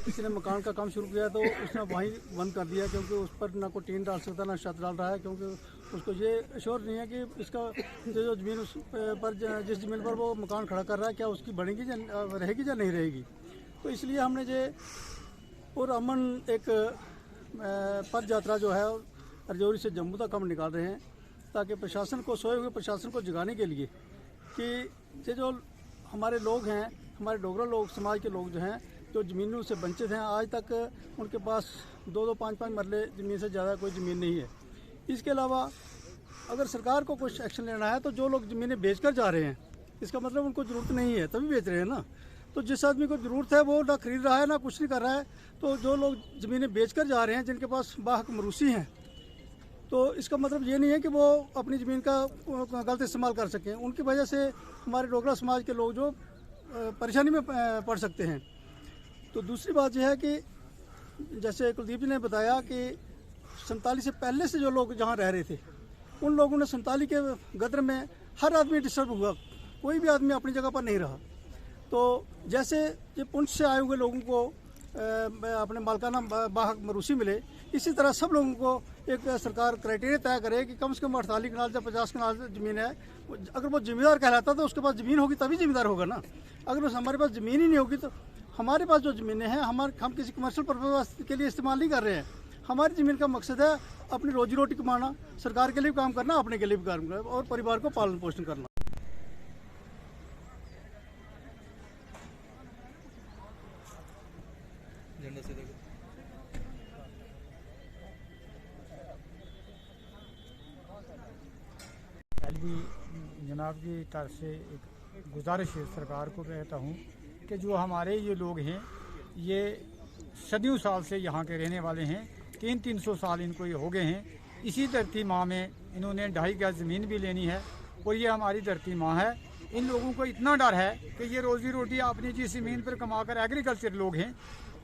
किसी ने मकान का काम शुरू किया तो उसने वहीं बंद कर दिया, क्योंकि उस पर ना कोई टीन डाल सकता ना छत डाल रहा है, क्योंकि उसको ये श्योर नहीं है कि इसका जो ज़मीन उस पर जिस ज़मीन पर वो मकान खड़ा कर रहा है क्या उसकी बनेगी या रहेगी या नहीं रहेगी। तो इसलिए हमने ये और अमन एक पद यात्रा जो है रजौरी से जम्मू तक हम निकाल रहे हैं, ताकि प्रशासन को, सोए हुए प्रशासन को जगाने के लिए कि ये जो हमारे लोग हैं, हमारे डोगरा लोग समाज के लोग जो हैं, जो ज़मीनों से वंचित हैं, आज तक उनके पास 2-2, 5-5 मरले ज़मीन से ज़्यादा कोई ज़मीन नहीं है। इसके अलावा अगर सरकार को कुछ एक्शन लेना है तो जो लोग ज़मीनें बेचकर जा रहे हैं, इसका मतलब उनको ज़रूरत नहीं है तभी बेच रहे हैं ना। तो जिस आदमी को ज़रूरत है वो ना खरीद रहा है ना कुछ नहीं कर रहा है, तो जो लोग ज़मीनें बेचकर जा रहे हैं, जिनके पास बाहक मरूसी हैं, तो इसका मतलब ये नहीं है कि वो अपनी ज़मीन का गलत इस्तेमाल कर सकें। उनकी वजह से हमारे डोगरा समाज के लोग जो परेशानी में पड़ सकते हैं। तो दूसरी बात यह है कि जैसे कुलदीप जी ने बताया कि 47 से पहले से जो लोग जहाँ रह रहे थे, उन लोगों ने 47 के गदर में हर आदमी डिस्टर्ब हुआ, कोई भी आदमी अपनी जगह पर नहीं रहा। तो जैसे ये पुंछ से आए हुए लोगों को अपने मालकाना बाहक मरूसी मिले, इसी तरह सब लोगों को एक सरकार क्राइटेरिया तय करे कि कम से कम 48 कनाल या 50 कनाल ज़मीन है। अगर वो ज़मींदार कहलाता तो उसके पास ज़मीन होगी तभी ज़मींदार होगा ना। अगर हमारे पास ज़मीन ही नहीं होगी तो हमारे पास जो ज़मीनें हैं हम किसी कमर्शियल पर्पज़ के लिए इस्तेमाल नहीं कर रहे हैं। हमारी ज़मीन का मकसद है अपनी रोजी रोटी कमाना, सरकार के लिए भी काम करना, अपने के लिए भी काम करना और परिवार को पालन पोषण करना। जनाब की तरफ से एक गुजारिश है सरकार को, कहता हूँ कि जो हमारे ये लोग हैं, ये सदियों साल से यहाँ के रहने वाले हैं, 300-300 साल इनको ये हो गए हैं। इसी धरती माँ में इन्होंने 2.5 गज ज़मीन भी लेनी है और ये हमारी धरती माँ है। इन लोगों को इतना डर है कि ये रोज़ी रोटी अपनी जिस ज़मीन पर कमाकर, एग्रीकल्चर लोग हैं,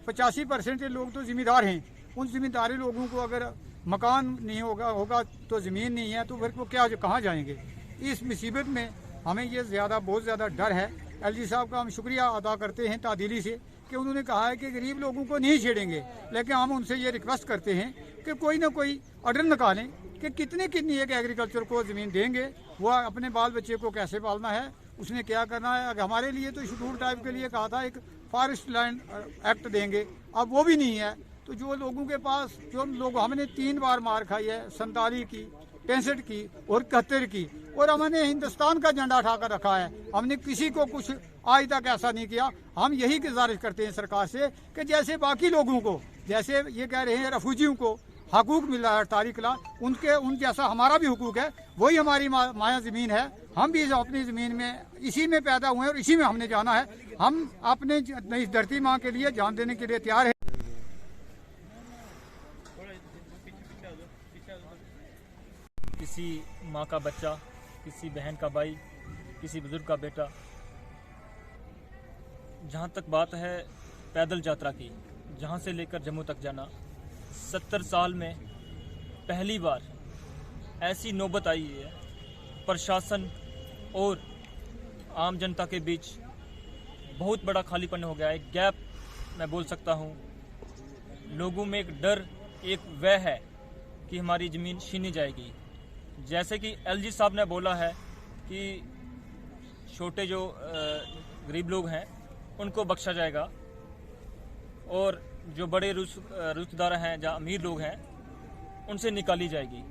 85% लोग तो ज़मींदार हैं। उन ज़मींदारी लोगों को अगर मकान नहीं होगा तो ज़मीन नहीं है तो फिर वो क्या कहाँ जाएंगे। इस मुसीबत में हमें ये बहुत ज़्यादा डर है। एलजी साहब का हम शुक्रिया अदा करते हैं तादिली से कि उन्होंने कहा है कि गरीब लोगों को नहीं छेड़ेंगे, लेकिन हम उनसे ये रिक्वेस्ट करते हैं कि कोई ना कोई ऑर्डर निकालें कि कितनी एक एग्रीकल्चर को ज़मीन देंगे, वो अपने बाल बच्चे को कैसे पालना है, उसने क्या करना है। हमारे लिए तो शेड्यूल टाइप के लिए कहा था एक फॉरेस्ट लैंड एक्ट देंगे, अब वो भी नहीं है। तो जो लोगों के पास, जो लोग, हमने 3 बार मार खाई है, 47 की, 65 की और 71 की, और हमने हिंदुस्तान का झंडा उठाकर रखा है। हमने किसी को कुछ आज तक ऐसा नहीं किया। हम यही गुजारिश करते हैं सरकार से कि जैसे बाकी लोगों को, जैसे ये कह रहे हैं रेफ्यूजियों को हकूक मिला है 48 कनाल, उन जैसा हमारा भी हुकूक है, वही हमारी माया ज़मीन है। हम भी अपनी ज़मीन में इसी में पैदा हुए हैं और इसी में हमने जाना है। हम अपने इस धरती माँ के लिए जान देने के लिए तैयार है। किसी माँ का बच्चा, किसी बहन का भाई, किसी बुजुर्ग का बेटा, जहाँ तक बात है पैदल यात्रा की, जहाँ से लेकर जम्मू तक जाना, 70 साल में पहली बार ऐसी नौबत आई है। प्रशासन और आम जनता के बीच बहुत बड़ा खालीपन हो गया है, गैप मैं बोल सकता हूँ। लोगों में एक डर, एक वह है कि हमारी ज़मीन छीनी जाएगी। जैसे कि एलजी साहब ने बोला है कि छोटे जो गरीब लोग हैं उनको बख्शा जाएगा और जो बड़े रुश्तेदार हैं, जहाँ अमीर लोग हैं, उनसे निकाली जाएगी।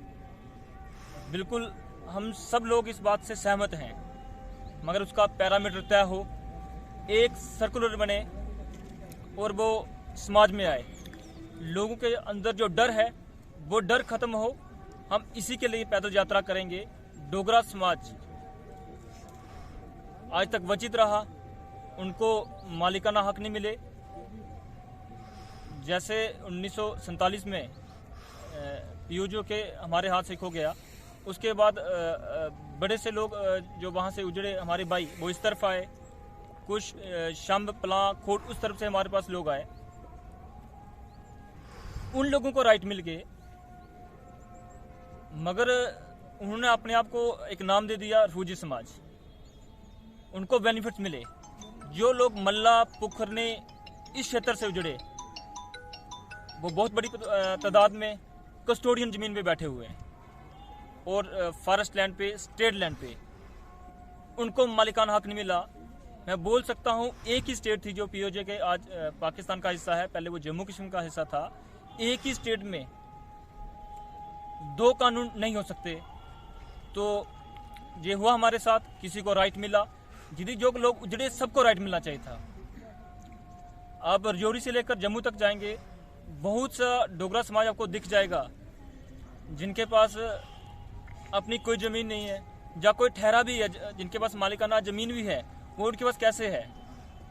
बिल्कुल हम सब लोग इस बात से सहमत हैं, मगर उसका पैरामीटर तय हो, एक सर्कुलर बने और वो समाज में आए। लोगों के अंदर जो डर है वो डर खत्म हो। हम इसी के लिए पैदल यात्रा करेंगे। डोगरा समाज आज तक वंचित रहा, उनको मालिकाना हक नहीं मिले। जैसे 1947 में पीयूजो के हमारे हाथ से खो गया, उसके बाद बड़े से लोग जो वहाँ से उजड़े हमारे भाई, वो इस तरफ आए, कुछ शंब, पलां, खोट, उस तरफ से हमारे पास लोग आए। उन लोगों को राइट मिल गए, मगर उन्होंने अपने आप को एक नाम दे दिया रेफ्यूजी समाज। उनको बेनिफिट्स मिले। जो लोग मल्ला, पुखरने, इस क्षेत्र से उजड़े, वो बहुत बड़ी तादाद में कस्टोडियन ज़मीन पे बैठे हुए हैं और फॉरेस्ट लैंड पे, स्टेट लैंड पे उनको मालिकाना हक नहीं मिला। मैं बोल सकता हूँ एक ही स्टेट थी जो पीओजे के आज पाकिस्तान का हिस्सा है, पहले वो जम्मू कश्मीर का हिस्सा था। एक ही स्टेट में दो कानून नहीं हो सकते। तो ये हुआ हमारे साथ, किसी को राइट मिला, जिधर जो लोग उजड़े सबको राइट मिलना चाहिए था। आप रजौरी से लेकर जम्मू तक जाएंगे, बहुत सा डोगरा समाज आपको दिख जाएगा जिनके पास अपनी कोई ज़मीन नहीं है, या कोई ठहरा भी है जिनके पास मालिकाना ज़मीन भी है, वो उनके पास कैसे है?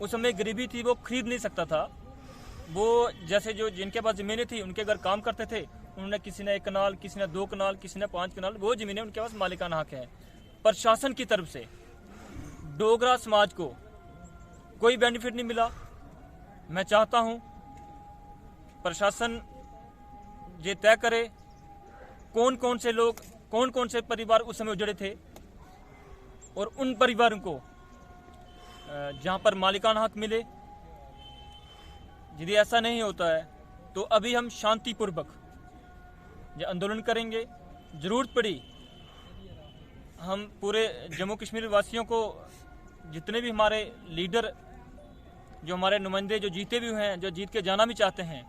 उस समय गरीबी थी, वो खरीद नहीं सकता था। वो जैसे जो जिनके पास ज़मीनें थी उनके घर काम करते थे, उन्होंने किसी ने 1 कनाल, किसी ने 2 कनाल, किसी ने 5 कनाल, वो ज़मीनें उनके पास मालिकाना हक है। प्रशासन की तरफ से डोगरा समाज को कोई बेनिफिट नहीं मिला। मैं चाहता हूँ प्रशासन ये तय करे कौन कौन से लोग, कौन कौन से परिवार उस समय उजड़े थे, और उन परिवारों को जहाँ पर मालिकाना हक मिले। यदि ऐसा नहीं होता है तो अभी हम शांतिपूर्वक ये आंदोलन करेंगे। ज़रूरत पड़ी हम पूरे जम्मू कश्मीर वासियों को, जितने भी हमारे लीडर, जो हमारे नुमाइंदे जो जीते भी हुए हैं, जो जीत के जाना भी चाहते हैं,